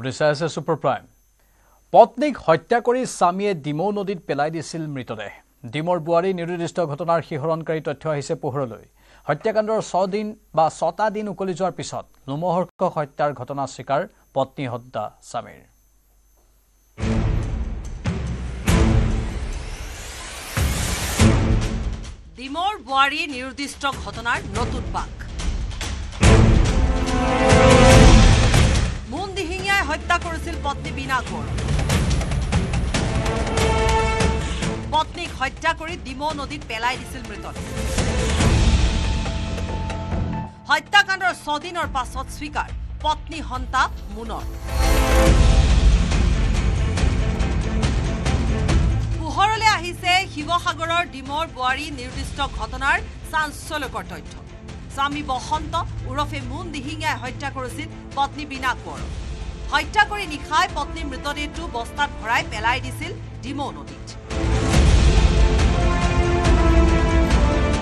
আপুনি চাই আছে সুপাৰ প্ৰাইম। পত্নীক হত্যা কৰি স্বামীয়ে ডিমৌ নদীত পেলাই দিছিল মৃতদেহ। ডিমৌৰ বোৱাৰী নিৰ্দিষ্ট ঘটনাৰ শিহৰণকাৰী তথ্য আহিছে পোহৰলৈ। হত্যাকাণ্ডৰ 6টা দিন উকলি যোৱাৰ পিছত লোমহৰ্ষক হত্যাৰ ঘটনা স্বীকাৰ পত্নী হত্যা স্বামীৰ। ডিমৌৰ বোৱাৰী নিৰ্দিষ্ট ঘটনাৰ নতুন পাক। মুন দিহিঙীয়াই হত্যা কৰিছিল পত্নী বীণা কোঁৱৰক। পত্নীক হত্যা কৰি ডিমৌ নদীত পেলাই দিছিল মৃতদেহ। হত্যাকাণ্ডৰ 6 দিনৰ পাছত স্বীকাৰ পত্নী হন্তা মুনৰ। পোহৰলৈ আহিছে শিৱসাগৰৰ ডিমৌৰ বোৱাৰী নিৰ্দিষ্ট ঘটনাৰ চাঞ্চল্যকৰ তথ্য। স্বামী বসন্ত ওৰফে মুন দিহিঙীয়াই হত্যা কৰিছিল পত্নী বীণা কোঁৱৰক। হত্যা কৰি নিশাই পত্নীৰ মৃতদেহটো বস্তাত ভৰাই পেলাই দিছিল ডিমৌ নদীত।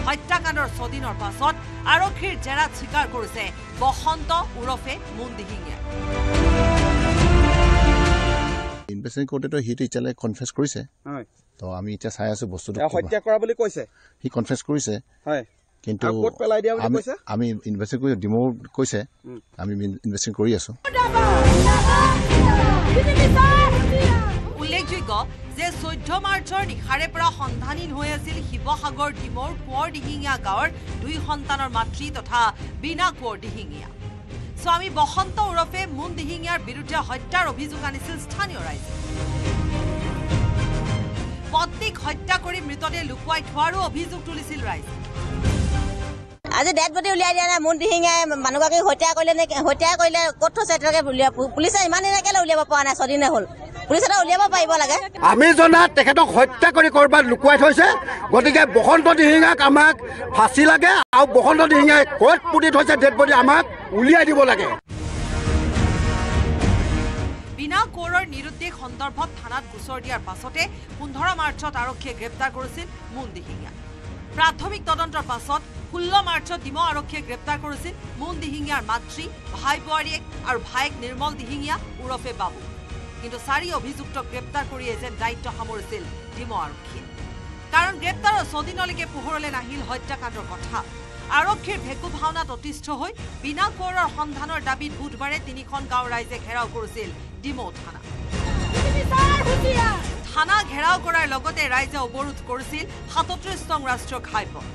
হত্যাকাণ্ডৰ 6 দিনৰ পাছত আৰক্ষীৰ জেৰাত স্বীকাৰ কৰিছে বসন্ত ওৰফে মুন দিহিঙীয়াই। ইনভেষ্টিগেশ্যন কৰোঁতে হিটো ইতিয়ালৈ কনফেছ কৰিছে। তো আমি এতিয়া চাই আছো বস্তুটো হত্যা কৰা বুলি কৈছে। হি কনফেছ কৰিছে। হয়। কিন্তু ক'ত পেলাই দিয়া বুলি কৈছে? আমি ইনভেষ্টিগেশ্যন কৰি ডিমৌ কৈছে। আমি ইনভেষ্টিগেশ্যন কৰি আছো। উল্লেখযোগ্য যে 14 মাৰ্চৰ নিশাৰে পৰা সন্ধানহীন হৈ আছিল শিৱসাগৰ ডিমৌৰ কোঁৱৰ দিহিঙীয়া গাঁৱৰ 2 সন্তানৰ মাতৃ তথা বীণা কোঁৱৰ দিহিঙীয়া। স্বামী বসন্ত ওৰফে মুন দিহিঙীয়াৰ বিৰুদ্ধে হত্যাৰ অভিযোগ আনিছিল স্থানীয় ৰাইজে। পত্নীক হত্যা কৰি মৃতদেহ লুকুৱাই থোৱাৰো অভিযোগ তুলিছিল ৰাইজে। আজি ডেড বডি উলিয়াই দিয়া নাই। মুন দিহিঙীয়াই মানুহগৰাকীক হত্যা কৰিলে ক'ত থৈছে পুলিচে ইমান দিনে কেলৈ উলিয়াব পৰা নাই? 6 দিনে হ'ল। পুলিচে উলিয়াব পাৰিব লাগে। আমি জনাত তেখেতক হত্যা কৰি ক'ৰবাত লুকুৱাই থৈছে। গতিকে বসন্ত দিহিঙাক আমাক ফাঁচি লাগে আৰু বসন্ত দিহিঙাই ক'ত পুতি থৈছে ডেড বডি আমাক উলিয়াই দিব লাগে। বীণা কোঁৱৰৰ নিৰুদ্দেশ সন্দৰ্ভত থানাত গোচৰ দিয়াৰ পাছতে 15 মাৰ্চত আৰক্ষীয়ে গ্ৰেপ্তাৰ কৰিছিল মুন দিহিঙীয়া। প্ৰাথমিক তদন্তৰ পাছত 16 মাৰ্চত ডিমৌ আৰক্ষীয়ে গ্ৰেপ্তাৰ কৰিছিল মুন দিহিঙীয়াৰ মাতৃ, ভাই বোৱাৰীয়েক আৰু ভায়েক নিৰ্মল দিহিঙীয়া ওৰফে বাবু। কিন্তু 4 অভিযুক্তক গ্ৰেপ্তাৰ কৰিয়ে যেন দায়িত্ব সামৰিছিল ডিমৌ আৰক্ষীয়ে। কাৰণ গ্ৰেপ্তাৰৰ 6 দিনলৈকে পোহৰলৈ নাহিল হত্যাকাণ্ডৰ কথা। আৰক্ষীৰ ভেকু ভাওনাত অতিষ্ঠ হৈ বীণা কোঁৱৰৰ সন্ধানৰ দাবীত বুধবাৰে 3খন গাঁৱৰ ৰাইজে ঘেৰাও কৰিছিল ডিমৌ থানা। থানা ঘেৰাও কৰাৰ লগতে ৰাইজে অৱৰোধ কৰিছিল 37 নং ৰাষ্ট্ৰীয় ঘাইপথ।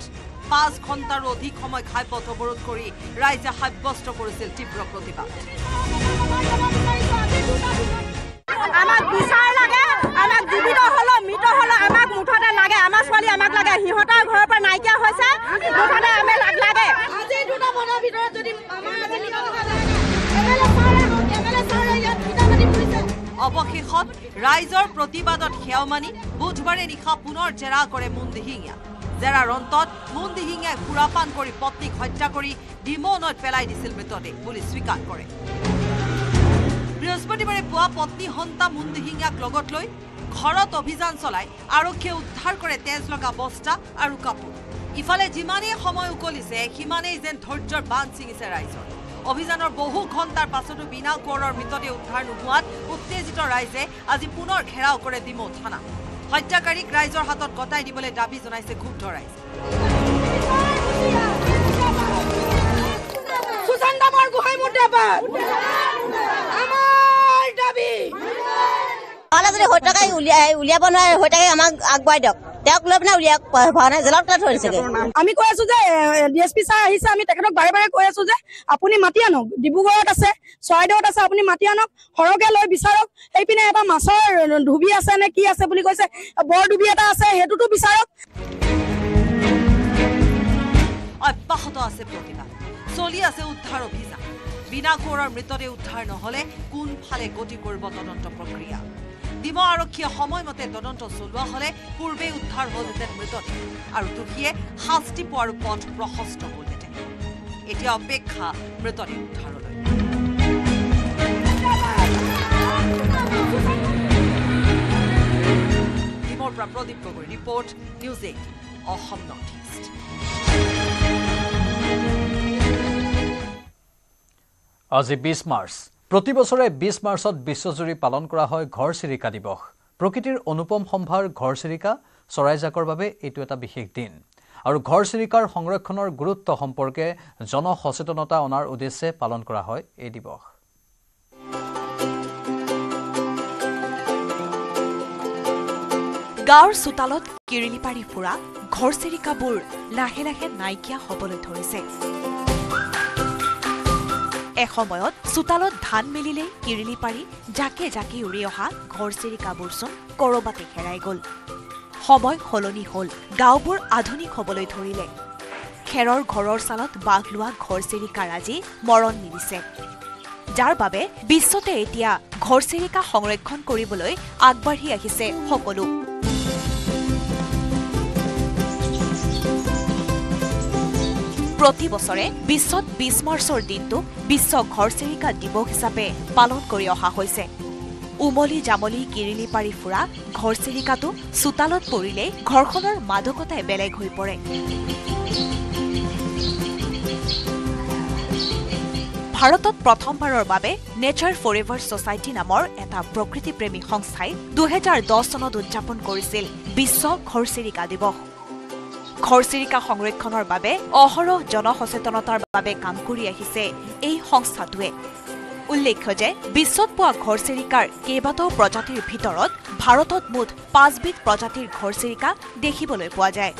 5 ঘণ্টাৰো অধিক সময় ঘাইপথ অৱৰোধ কৰি ৰাইজে সাব্যস্ত কৰিছিল তীব্ৰ প্ৰতিবাদ। আমাক বিচাৰ লাগে, আমাক জীৱিত হলো মৃত হলো আমাক মুঠতে লাগে। আমাৰ ছোৱালী আমাক লাগে। সিহঁতৰ ঘৰৰ পৰা নাইকিয়া হৈছে, মুঠতে আমি লাগে। আজি 2টা বনৰ ভিতৰত যদি অৱশেষত ৰাইজৰ প্ৰতিবাদত সেৱা মানি বুধবাৰে নিশা পুনৰ জেৰা কৰে মুন দিহিঙীয়া। জেৰাৰ অন্তত মুন দিহিঙীয়াই সুৰাপান কৰি পত্নীক হত্যা কৰি ডিমৌ নৈত পেলাই দিছিল মৃতদেহ বুলি স্বীকাৰ কৰে। বৃহস্পতিবাৰে পুৱা পত্নী হন্তা মুন দিহিঙীয়াক লগত লৈ ঘৰত অভিযান চলাই আৰক্ষীয়ে উদ্ধাৰ কৰে তেজ লগা বস্তা আৰু কাপোৰ। ইফালে যিমানেই সময় উকলিছে সিমানেই যেন ধৈৰ্যৰ বান্ধ ছিঙিছে ৰাইজৰ। অভিযানৰ বহু ঘণ্টাৰ পাছতো বীণা কোঁৱৰৰ মৃতদেহ উদ্ধাৰ নোহোৱাত উত্তেজিত ৰাইজে আজি পুনৰ ঘেৰাও কৰে ডিমৌ থানা। হত্যাকাৰীক ৰাইজৰ হাতত গতাই দিবলৈ দাবী জনাইছে ক্ষুব্ধ ৰাইজে। যদি হত্যাকাৰী উলিয়াব নোৱাৰে হত্যাকাৰী আমাক আগবঢ়াই দিয়ক। তেওঁক লৈ পিনে উলিয়াওক। জেলত পেলাই থৈ দিছেগে। আমি কৈ আছো যে DSP ছাৰ আহিছে। আমি তেখেতক বাৰে বাৰে কৈ আছো যে আপুনি মাতি আনক। ডিব্ৰুগড়ত আছে, চৰাইদেউত আছে, আপুনি মাতি আনক, সৰহকে লৈ বিচাৰক। এইপিনে এটা মাছৰ ডুবি আছে নে কি আছে বুলি কৈছে, বৰ ডুবি এটা আছে, সেইটোতো বিচাৰক। অব্যাহত আছে প্ৰতিবাদ, চলি আছে উদ্ধাৰ অভিযান। বীণা কোঁৱৰৰ মৃতদেহ উদ্ধাৰ নহলে কোনফালে গতি কৰিব তদন্ত প্ৰক্ৰিয়া? ডিমৌ আৰক্ষীয়ে সময়মতে তদন্ত চলোৱা হলে পূৰ্বে উদ্ধাৰ হলহেঁতেন মৃতদেহ আৰু দোষীয়ে শাস্তি পোৱাৰ পথ প্ৰশস্ত হলহেঁতেন। এতিয়া অপেক্ষা মৃতদেহ উদ্ধাৰলৈ। ডিমৌৰ পৰা Pradip Gogoi report, news 8 Assam north east. আজি 20 মাৰ্চ প্ৰতি বছৰে 20 মাৰ্চত বিশ্বজুৰি পালন কৰা হয় ঘৰচিৰিকা দিৱস। প্ৰকৃতিৰ অনুপম সম্ভাৰ ঘৰচিৰিকা চৰাইজাকৰ বাবে এইটো এটা বিশেষ দিন আৰু ঘৰচিৰিকাৰ সংৰক্ষণৰ গুৰুত্ব সম্পৰ্কে জনসচেতনতা অনাৰ উদ্দেশ্যে পালন কৰা হয় এই দিৱস। গাঁৱৰ চোতালত কিৰিলি পাৰি ফুৰা ঘৰচিৰিকাবোৰ লাহে লাহে নাইকিয়া হ'বলৈ ধৰিছে। এসময়ত চোতালত ধান মেলিলেই কিৰিলি পাৰি জাকে জাকে উৰি অহা ঘৰচিৰিকাবোৰচোন কৰবাতে হেৰাই গ'ল। সময় সলনি হ'ল, গাঁওবোৰ আধুনিক হ'বলৈ ধৰিলে। খেৰৰ ঘৰৰ ছালত বাঘ লোৱা ঘৰচিৰিকাৰ আজি মৰণ মিলিছে, যাৰ বাবে বিশ্বতে এতিয়া ঘৰচিৰিকা সংৰক্ষণ কৰিবলৈ আগবাঢ়ি আহিছে সকলো। প্ৰতি বছৰে বিশ্বত 20 মাৰ্চৰ দিনটো বিশ্ব ঘৰচিৰিকা দিৱস হিচাপে পালন কৰি অহা হৈছে। উমলি জামলি কিৰিলি পাৰি ফুৰা ঘৰচিৰিকাটো চোতালত পৰিলে ঘৰখনৰ মাদকতাই বেলেগ হৈ পৰে। ভাৰতত প্ৰথমবাৰৰ বাবে নেচাৰ ফৰএভাৰ ছ'চাইটি নামৰ এটা প্ৰকৃতিপ্ৰেমী সংস্থাই 2010 চনত উদযাপন কৰিছিল বিশ্ব ঘৰচিৰিকা দিৱস। ঘৰচিৰিকা সংৰক্ষণৰ বাবে অহৰহ জনসচেতনতাৰ বাবে কাম কৰি আহিছে এই সংস্থাটোৱে। উল্লেখ্য যে বিশ্বত পোৱা ঘৰচিৰিকাৰ কেইবাটাও প্ৰজাতিৰ ভিতৰত ভাৰতত মুঠ 5 বিধ প্ৰজাতিৰ ঘৰচিৰিকা দেখিবলৈ পোৱা যায়।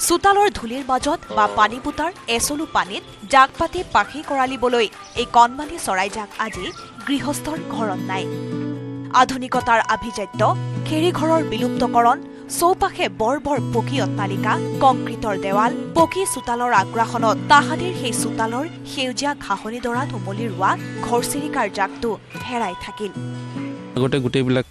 চোতালৰ ধূলিৰ মাজত বা পানী পোতাৰ এচলু পানীত জাক পাতি পাখি কৰালিবলৈ এই কণমানি চৰাইজাক আজি গৃহস্থৰ ঘৰত নাই। আধুনিকতাৰ আভিজাত্য, খেৰীঘৰৰ বিলুপ্তকৰণ, চৌপাশে বৰ বৰ পকী অট্টালিকা, কংক্ৰিটৰ দেৱাল, পকী চোতালৰ আগ্ৰাসনত তাহানিৰ সেই চোতালৰ সেউজীয়া ঘাঁহনিডৰাত উমলি ৰোৱা ঘৰচিৰিকাৰ জাকটো হেৰাই থাকিল। আগতে গোটেইবিলাক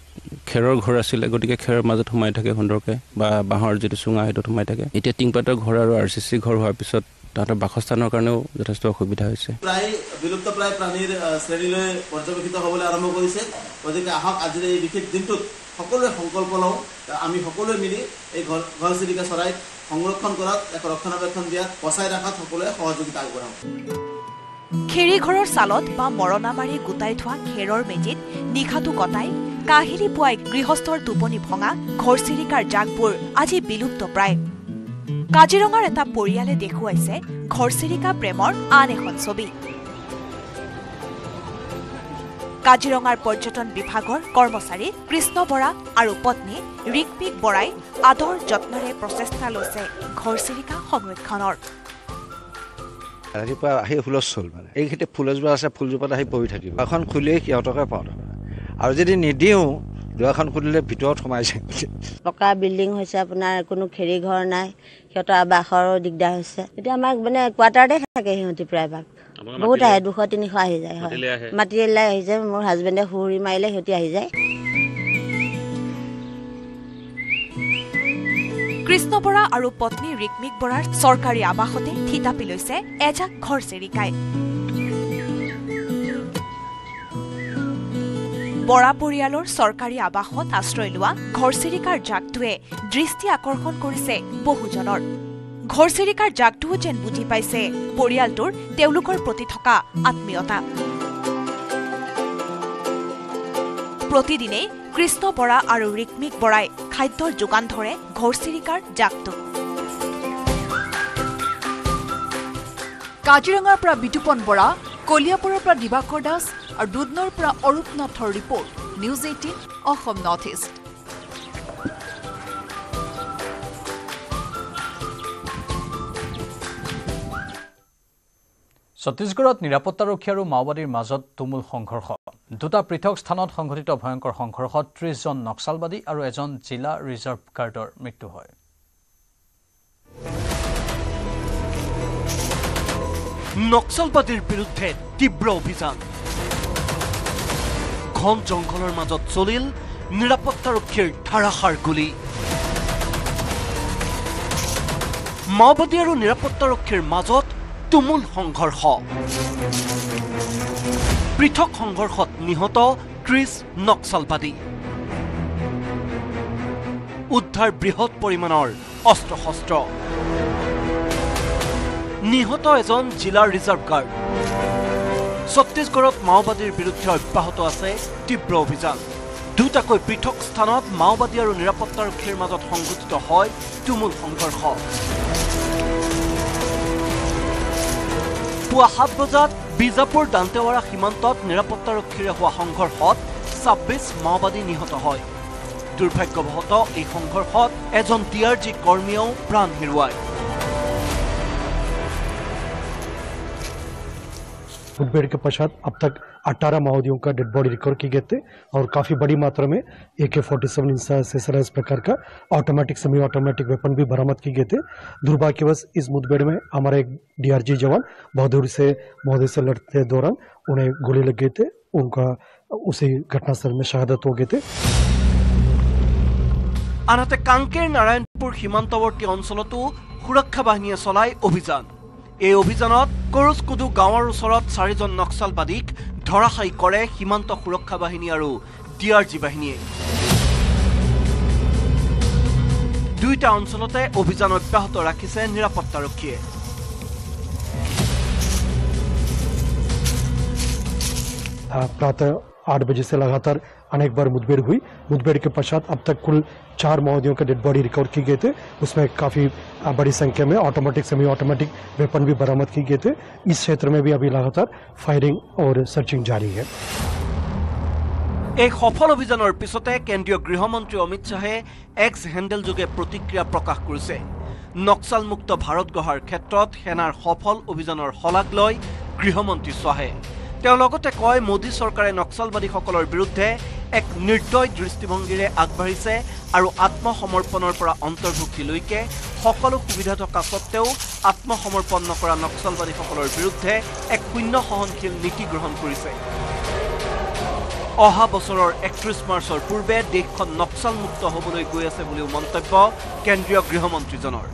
খেৰৰ ঘৰ আছিলে, গতিকে খেৰৰ মাজত সোমাই থাকে সুন্দৰকৈ, বা বাঁহৰ যিটো চুঙা সেইটোত সোমাই থাকে। এতিয়া টিংপাতৰ ঘৰ আৰু RCC ঘৰ হোৱাৰ পিছত তাহাঁতৰ বাসস্থানৰ কাৰণেও যথেষ্ট অসুবিধা হৈছে। প্ৰায় বিলুপ্ত প্ৰায় প্ৰাণীৰ শ্ৰেণীলৈ পৰ্যবেক্ষিত হ'বলৈ আৰম্ভ কৰিছে। গতিকে আহক আজিৰ এই বিশেষ দিনটোত সকলোৱে সংকল্প লওঁ, আমি সকলোৱে মিলি এই ঘৰচিৰিকা চৰাইক সংৰক্ষণ কৰাত, এক ৰক্ষণাবেক্ষণ দিয়াত, বচাই ৰখাত সকলোৱে সহযোগিতা আগবঢ়াওঁ। খেৰীঘৰৰ ছালত বা মৰণা মাৰি গোটাই থোৱা খেৰৰ মেজিত নিশাটো কটাই কাহিলী পুৱাই গৃহস্থৰ টোপনি ভঙা ঘৰচিৰিকাৰ জাকবোৰ আজি বিলুপ্ত প্ৰায়। কাজিৰঙাৰ এটা পৰিয়ালে দেখুৱাইছে ঘৰচিৰিকা প্ৰেমৰ আন এখন ছবি। কাজিৰঙাৰ পৰ্যটন বিভাগৰ কৰ্মচাৰী কৃষ্ণ বৰা আৰু পত্নী ৰিকমিক বৰাই আদৰ যত্নৰে প্ৰচেষ্টা লৈছে ঘৰচিৰিকা সংৰক্ষণৰ। ৰাতিপুৱা আহি হুলস্থুল, মানে এইখিনি ফুলজোপা আছে, ফুলজোপাত আহি বহি থাকিব। এখন খুলিয়েই সিহঁতকে পাওঁ, আৰু যদি নিদিওঁ দুৱাখন খুলিলে ভিতৰত সোমাই যায়। পকা বিল্ডিং হৈছে, আপোনাৰ কোনো খেৰী ঘৰ নাই, সিহঁতৰ আৱাসৰো দিগদাৰ হৈছে। এতিয়া আমাক মানে কোৱাৰ্টাৰতে থাকে সিহঁতি প্ৰায়ভাগ, বহুত আহে, 200-300 আহি যায়। হয়, মাতিলে আহি যায়, মোৰ হাজবেণ্ডে সুৰি মাৰিলে সিহঁতি আহি যায়। কৃষ্ণ বৰা আৰু পত্নী ৰিকমিক বৰাৰ চৰকাৰী আৱাসতে থিতাপি লৈছে এজাক ঘৰচিৰিকাই। বৰা পৰিয়ালৰ চৰকাৰী আৱাসত আশ্ৰয় লোৱা ঘৰচিৰিকাৰ জাকটোৱে দৃষ্টি আকৰ্ষণ কৰিছে বহুজনৰ। ঘৰচিৰিকাৰ জাকটোও যেন বুজি পাইছে পৰিয়ালটোৰ তেওঁলোকৰ প্ৰতি থকা আত্মীয়তা। প্ৰতিদিনেই কৃষ্ণ বৰা আৰু ৰিকমিক বৰাই খাদ্যৰ যোগান ধৰে ঘৰচিৰিকাৰ জাকটোক। কাজিৰঙাৰ পৰা বিতুপন বৰা, কলিয়াপুৰৰ পৰা দিবাকৰ দাস আৰু দুধনৈৰ পৰা অৰূপ নাথৰ report, news 18 Assam north east. ছত্তীশগড়ত নিৰাপত্তাৰক্ষী আৰু মাওবাদীৰ মাজত তুমুল সংঘৰ্ষ। দুটা পৃথক স্থানত সংঘটিত ভয়ংকৰ সংঘৰ্ষত 30 জন নক্সালবাদী আৰু এজন জিলা ৰিজাৰ্ভ গাৰ্ডৰ মৃত্যু হয়। নক্সালবাদীৰ বিৰুদ্ধে তীব্ৰ অভিযান। ঘন জংঘলৰ মাজত চলিল নিৰাপত্তাৰক্ষীৰ ধাৰাসাৰ গুলী। মাওবাদী আৰু নিৰাপত্তাৰক্ষীৰ মাজত তুমুল সংঘৰ্ষ। পৃথক সংঘৰ্ষত নিহত 30 নক্সালবাদী। উদ্ধাৰ বৃহৎ পৰিমাণৰ অস্ত্ৰ শস্ত্ৰ। নিহত এজন জিলাৰ ৰিজাৰ্ভ গাৰ্ড। ছত্তীশগড়ত মাওবাদীৰ বিৰুদ্ধে অব্যাহত আছে তীব্ৰ অভিযান দুটাকৈ পৃথক স্থানত মাওবাদী আৰু নিৰাপত্তাৰক্ষীৰ মাজত সংঘটিত হয় তুমুল সংঘৰ্ষ পুৱা 7 বজাত বিজাপুৰ দান্তেৱাৰা সীমান্তত নিৰাপত্তাৰক্ষীৰে হোৱা সংঘৰ্ষত 26 মাওবাদী নিহত হয় দুৰ্ভাগ্যবশতঃ এই সংঘৰ্ষত এজন DRG কৰ্মীয়েও প্ৰাণ হেৰুৱায় मुठभेड़ के पश्चात अब तक 18 माओवादियों का डेड बॉडी रिकवर किए गए थे और काफी बड़ी मात्रा में AK-47 इस प्रकार का ऑटोमेटिक सेमी ऑटोमेटिक वेपन भी बरामद किए गए थे दुर्भाग्यवश इस मुठभेड़ में हमारा एक DRG जवान बहादुरी से महोदय से लड़ते दौरान उन्हें गोली लग गए थे उनका उसी घटनास्थल में शहादत हो गए थे আনহাতে কাংকেৰ নাৰায়ণপুৰ সীমান্তৱৰ্তী অঞ্চলতো সুৰক্ষা বাহিনীয়ে চলাই অভিযান এই অভিযানত কৰজকুদু গাঁৱৰ ওচৰত 4জন নক্সালবাদীক ধৰাশায়ী কৰে সীমান্ত সুৰক্ষা বাহিনী আৰু DRG বাহিনীয়ে দুইটা অঞ্চলতে অভিযান অব্যাহত ৰাখিছে নিৰাপত্তাৰক্ষীয়ে प्रातः 8 बजे से लगातार अनेक बार मुठभेड़ हुई मुठभेड़ के पश्चात अब तक कुल 4 माओवादियों का डेड बॉडी रिकवर किए गए थे उसमें काफी बड़ी संख्या में ऑटोमेटिक सेमी ऑटोमेटिक वेपन भी बरामद किए गए थे इस क्षेत्र में भी अभी लगातार फायरिंग और सर्चिंग जारी है এই সফল অভিযানৰ পিছতে কেন্দ্ৰীয় গৃহমন্ত্ৰী অমিত শাহে এক্স হেণ্ডেল যোগে প্ৰতিক্ৰিয়া প্ৰকাশ কৰিছে নক্সাল মুক্ত ভাৰত গঢ়াৰ ক্ষেত্ৰত সেনাৰ সফল অভিযানৰ শলাগ লয় গৃহমন্ত্ৰী শাহে তেওঁ লগতে কয় মোদী চৰকাৰে নক্সালবাদীসকলৰ বিৰুদ্ধে এক নিৰ্দয় দৃষ্টিভংগীৰে আগবাঢ়িছে আৰু আত্মসমৰ্পণৰ পৰা অন্তৰ্ভুক্তিলৈকে সকলো সুবিধা থকা সত্ত্বেও আত্মসমৰ্পণ নকৰা নক্সালবাদীসকলৰ বিৰুদ্ধে এক শূন্য সহনশীল নীতি গ্ৰহণ কৰিছে অহা বছৰৰ 31 মাৰ্চৰ পূৰ্বে দেশখন নক্সাল মুক্ত হ'বলৈ গৈ আছে বুলিও মন্তব্য কেন্দ্ৰীয় গৃহমন্ত্ৰীজনৰ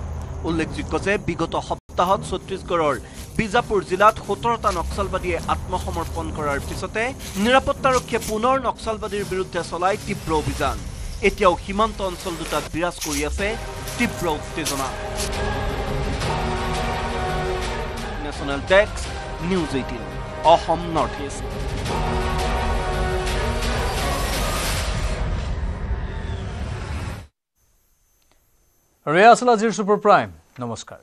উল্লেখযোগ্য যে বিগত সপ্তাহত ছত্তীশগড়ৰ বিজাপুৰ জিলাত 17টা নক্সালবাদীয়ে আত্মসমৰ্পণ কৰাৰ পিছতে নিৰাপত্তাৰক্ষীয়ে পুনৰ নক্সালবাদীৰ বিৰুদ্ধে চলাই তীব্ৰ অভিযান এতিয়াও সীমান্ত অঞ্চল দুটাত বিৰাজ কৰি আছে তীব্ৰ উত্তেজনা national desk news 18 Assam north east ৰেয়াছলা জিৰ সুপাৰ প্ৰাইম নমস্কাৰ